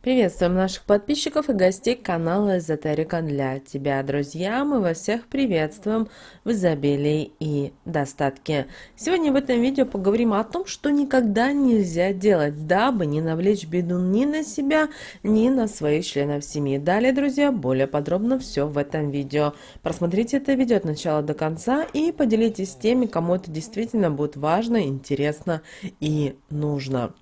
Приветствуем наших подписчиков и гостей канала Эзотерика для тебя, друзья. Мы вас всех приветствуем в изобилии и достатке. Сегодня в этом видео поговорим о том, что никогда нельзя делать, дабы не навлечь беду ни на себя, ни на своих членов семьи. Далее, друзья, более подробно все в этом видео. Просмотрите это видео от начала до конца и поделитесь с теми, кому это действительно будет важно, интересно и нужно.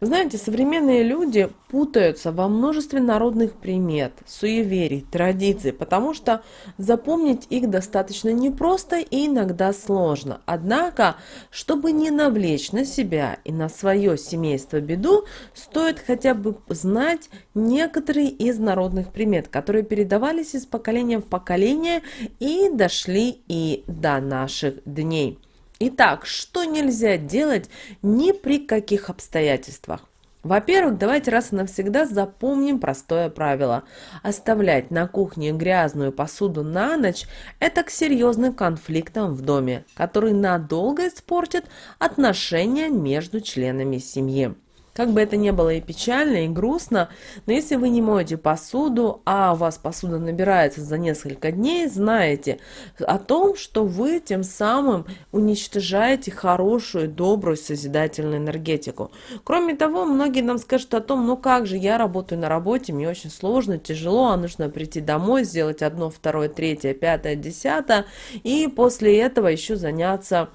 Вы знаете, современные люди путаются во множестве народных примет, суеверий, традиций, потому что запомнить их достаточно непросто и иногда сложно. Однако, чтобы не навлечь на себя и на свое семейство беду, стоит хотя бы знать некоторые из народных примет, которые передавались из поколения в поколение и дошли и до наших дней. Итак, что нельзя делать ни при каких обстоятельствах? Во-первых, давайте раз и навсегда запомним простое правило. Оставлять на кухне грязную посуду на ночь – это к серьезным конфликтам в доме, которые надолго испортят отношения между членами семьи. Как бы это ни было и печально, и грустно, но если вы не моете посуду, а у вас посуда набирается за несколько дней, знаете о том, что вы тем самым уничтожаете хорошую, добрую, созидательную энергетику. Кроме того, многие нам скажут о том, ну как же, я работаю на работе, мне очень сложно, тяжело, а нужно прийти домой, сделать одно, второе, третье, пятое, десятое, и после этого еще заняться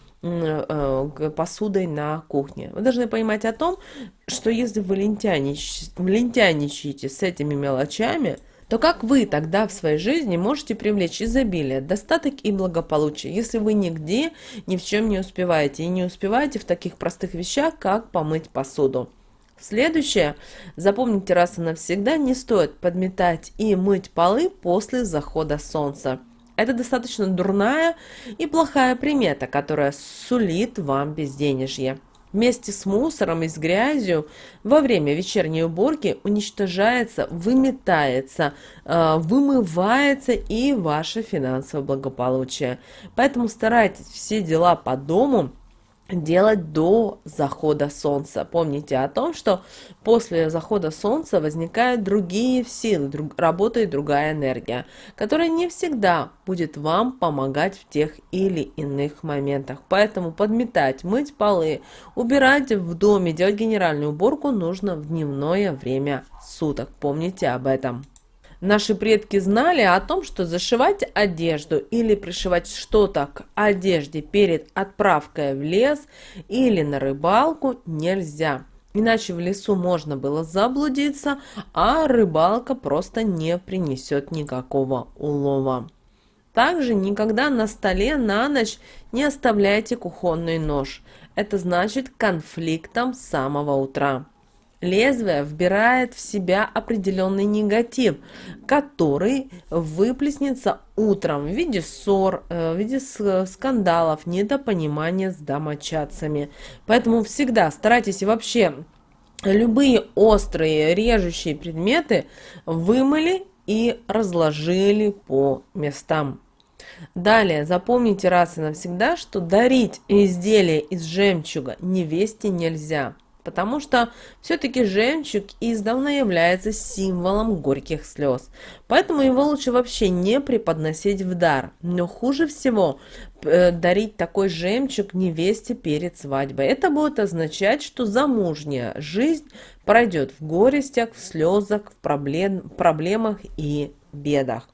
посудой на кухне. Вы должны понимать о том, что если вы лентяничаете с этими мелочами, то как вы тогда в своей жизни можете привлечь изобилие, достаток и благополучие, если вы нигде ни в чем не успеваете и не успеваете в таких простых вещах, как помыть посуду? Следующее. Запомните раз и навсегда, не стоит подметать и мыть полы после захода солнца. Это достаточно дурная и плохая примета, которая сулит вам безденежье. Вместе с мусором и с грязью во время вечерней уборки уничтожается, выметается, вымывается и ваше финансовое благополучие. Поэтому старайтесь все дела по дому делать до захода солнца. Помните о том, что после захода солнца возникают другие силы, работает другая энергия, которая не всегда будет вам помогать в тех или иных моментах. Поэтому подметать, мыть полы, убирать в доме, делать генеральную уборку нужно в дневное время суток. Помните об этом. Наши предки знали о том, что зашивать одежду или пришивать что-то к одежде перед отправкой в лес или на рыбалку нельзя. Иначе в лесу можно было заблудиться, а рыбалка просто не принесет никакого улова. Также никогда на столе на ночь не оставляйте кухонный нож. Это значит конфликтом с самого утра. Лезвие вбирает в себя определенный негатив, который выплеснется утром в виде ссор, в виде скандалов, недопонимания с домочадцами. Поэтому всегда старайтесь вообще любые острые, режущие предметы вымыли и разложили по местам. Далее, запомните раз и навсегда, что дарить изделия из жемчуга невесте нельзя. Потому что все-таки жемчуг издавна является символом горьких слез. Поэтому его лучше вообще не преподносить в дар. Но хуже всего дарить такой жемчуг невесте перед свадьбой. Это будет означать, что замужняя жизнь пройдет в горестях, в слезах, в проблемах и бедах.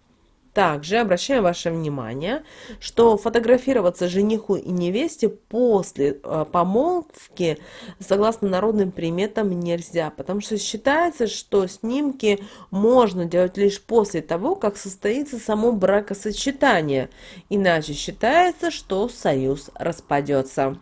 Также обращаю ваше внимание, что фотографироваться жениху и невесте после помолвки, согласно народным приметам, нельзя, потому что считается, что снимки можно делать лишь после того, как состоится само бракосочетание, иначе считается, что союз распадется.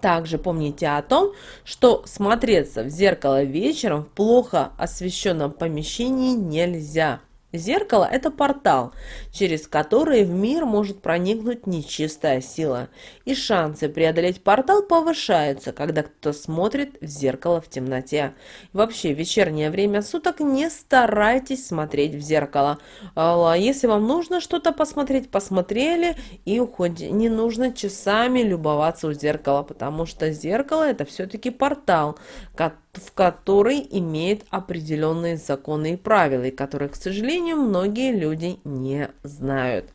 Также помните о том, что смотреться в зеркало вечером в плохо освещенном помещении нельзя. Зеркало – это портал, через который в мир может проникнуть нечистая сила. И шансы преодолеть портал повышаются, когда кто-то смотрит в зеркало в темноте. И вообще, в вечернее время суток не старайтесь смотреть в зеркало. Если вам нужно что-то посмотреть, посмотрели и уходите. Не нужно часами любоваться у зеркала, потому что зеркало – это все-таки портал, в который имеет определенные законы и правила, и которые, к сожалению, многие люди не знают.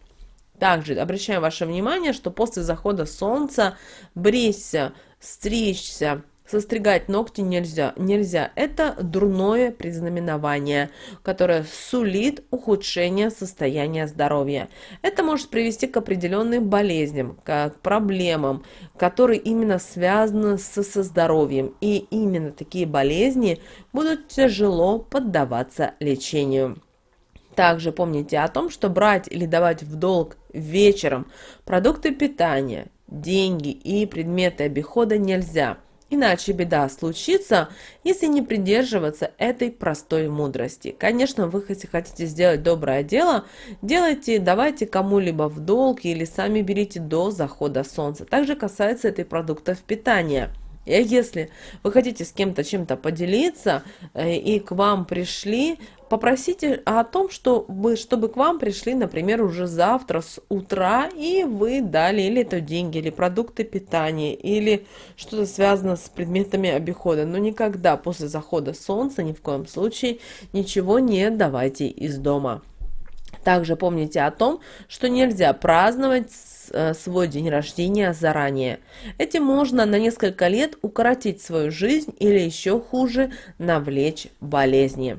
Также обращаем ваше внимание, что после захода солнца бриться, стричься, состригать ногти нельзя. Это дурное предзнаменование, которое сулит ухудшение состояния здоровья. Это может привести к определенным болезням, к проблемам, которые именно связаны со здоровьем. И именно такие болезни будут тяжело поддаваться лечению. Также помните о том, что брать или давать в долг вечером продукты питания, деньги и предметы обихода нельзя. Иначе беда случится, если не придерживаться этой простой мудрости. Конечно, вы, если хотите сделать доброе дело, давайте кому-либо в долг или сами берите до захода солнца. Также касается это и продуктов питания. И если вы хотите с кем-то чем-то поделиться, и к вам пришли, попросите о том, чтобы к вам пришли, например, уже завтра с утра, и вы дали или это деньги, или продукты питания, или что-то связано с предметами обихода. Но никогда после захода солнца, ни в коем случае, ничего не давайте из дома. Также помните о том, что нельзя праздновать свой день рождения заранее. Этим можно на несколько лет укоротить свою жизнь или еще хуже навлечь болезни.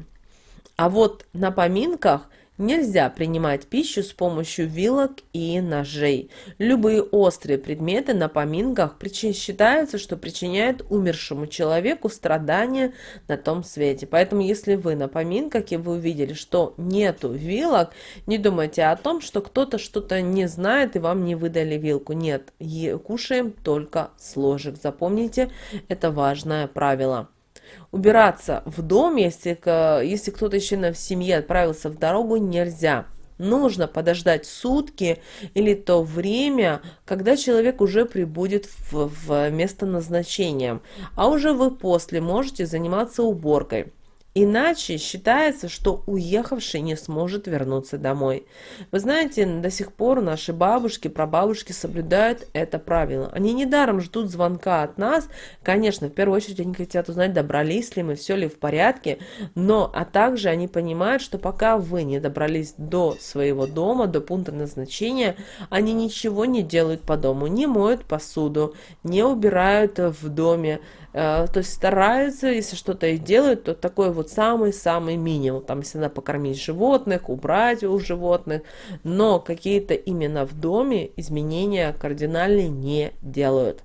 А вот на поминках нельзя принимать пищу с помощью вилок и ножей. Любые острые предметы на поминках считаются, что причиняют умершему человеку страдания на том свете. Поэтому, если вы на поминках и вы увидели, что нету вилок, не думайте о том, что кто-то что-то не знает и вам не выдали вилку. Нет, кушаем только с ложек. Запомните, это важное правило. Убираться в доме, если кто-то еще в семье отправился в дорогу, нельзя. Нужно подождать сутки или то время, когда человек уже прибудет в место назначения, а уже вы после можете заниматься уборкой. Иначе считается, что уехавший не сможет вернуться домой. Вы знаете, до сих пор наши бабушки, прабабушки соблюдают это правило. Они недаром ждут звонка от нас. Конечно, в первую очередь они хотят узнать, добрались ли мы, все ли в порядке. А также они понимают, что пока вы не добрались до своего дома, до пункта назначения, они ничего не делают по дому, не моют посуду, не убирают в доме. То есть стараются, если что-то и делают, то такой вот самый-самый минимум. Там, если надо покормить животных, убрать у животных, но какие-то именно в доме изменения кардинальные не делают.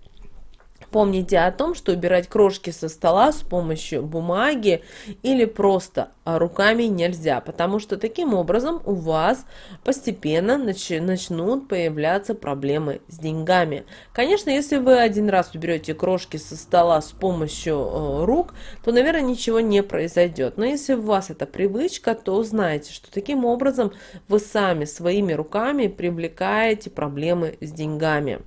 Помните о том, что убирать крошки со стола с помощью бумаги или просто руками нельзя, потому что таким образом у вас постепенно начнут появляться проблемы с деньгами. Конечно, если вы один раз уберете крошки со стола с помощью рук, то, наверное, ничего не произойдет. Но если у вас это привычка, то знайте, что таким образом вы сами своими руками привлекаете проблемы с деньгами.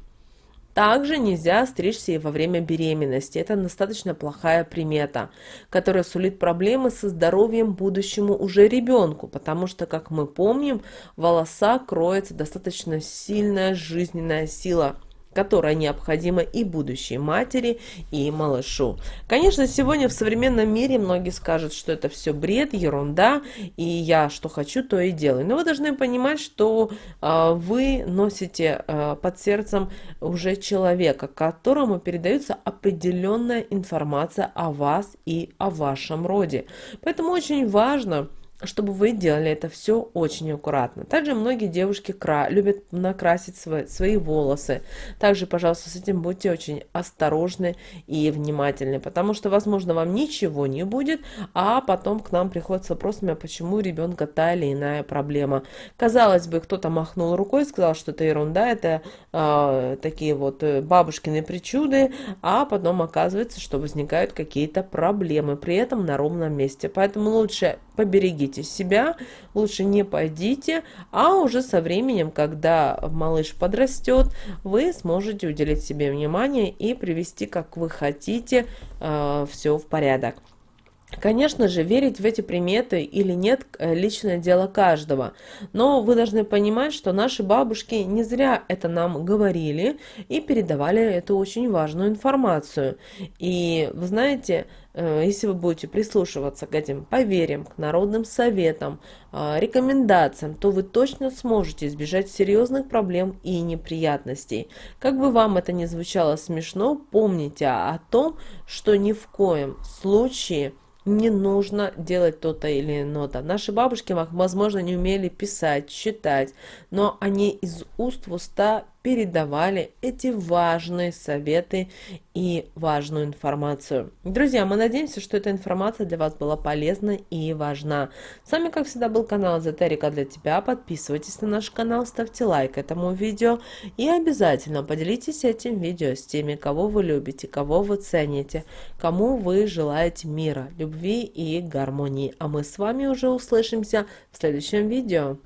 Также нельзя стричься и во время беременности. Это достаточно плохая примета, которая сулит проблемы со здоровьем будущему уже ребенку, потому что, как мы помним, в волосах кроется достаточно сильная жизненная сила, которая необходима и будущей матери, и малышу. Конечно, сегодня в современном мире многие скажут, что это все бред, ерунда, и я что хочу, то и делаю. Но вы должны понимать, что вы носите под сердцем уже человека, которому передается определенная информация о вас и о вашем роде. Поэтому очень важно, чтобы вы делали это все очень аккуратно. Также многие девушки любят накрасить свои волосы. Также, пожалуйста, с этим будьте очень осторожны и внимательны, потому что, возможно, вам ничего не будет, а потом к нам приходят с вопросами, а почему у ребенка та или иная проблема. Казалось бы, кто-то махнул рукой, сказал, что это ерунда, это такие вот бабушкины причуды, а потом оказывается, что возникают какие-то проблемы, при этом на ровном месте. Поэтому лучше поберегите себя, лучше не пойдите, а уже со временем, когда малыш подрастет, вы сможете уделить себе внимание и привести, как вы хотите, все в порядок. Конечно же, верить в эти приметы или нет – личное дело каждого. Но вы должны понимать, что наши бабушки не зря это нам говорили и передавали эту очень важную информацию. И вы знаете, если вы будете прислушиваться к этим поверьям, к народным советам, рекомендациям, то вы точно сможете избежать серьезных проблем и неприятностей. Как бы вам это ни звучало смешно, помните о том, что ни в коем случае не нужно делать то-то или иное-то. Наши бабушки, возможно, не умели писать, читать, но они из уст в уста передавали эти важные советы и важную информацию. Друзья, мы надеемся, что эта информация для вас была полезна и важна. С вами, как всегда, был канал Эзотерика для тебя. Подписывайтесь на наш канал, ставьте лайк этому видео и обязательно поделитесь этим видео с теми, кого вы любите, кого вы цените, кому вы желаете мира, любви и гармонии. А мы с вами уже услышимся в следующем видео.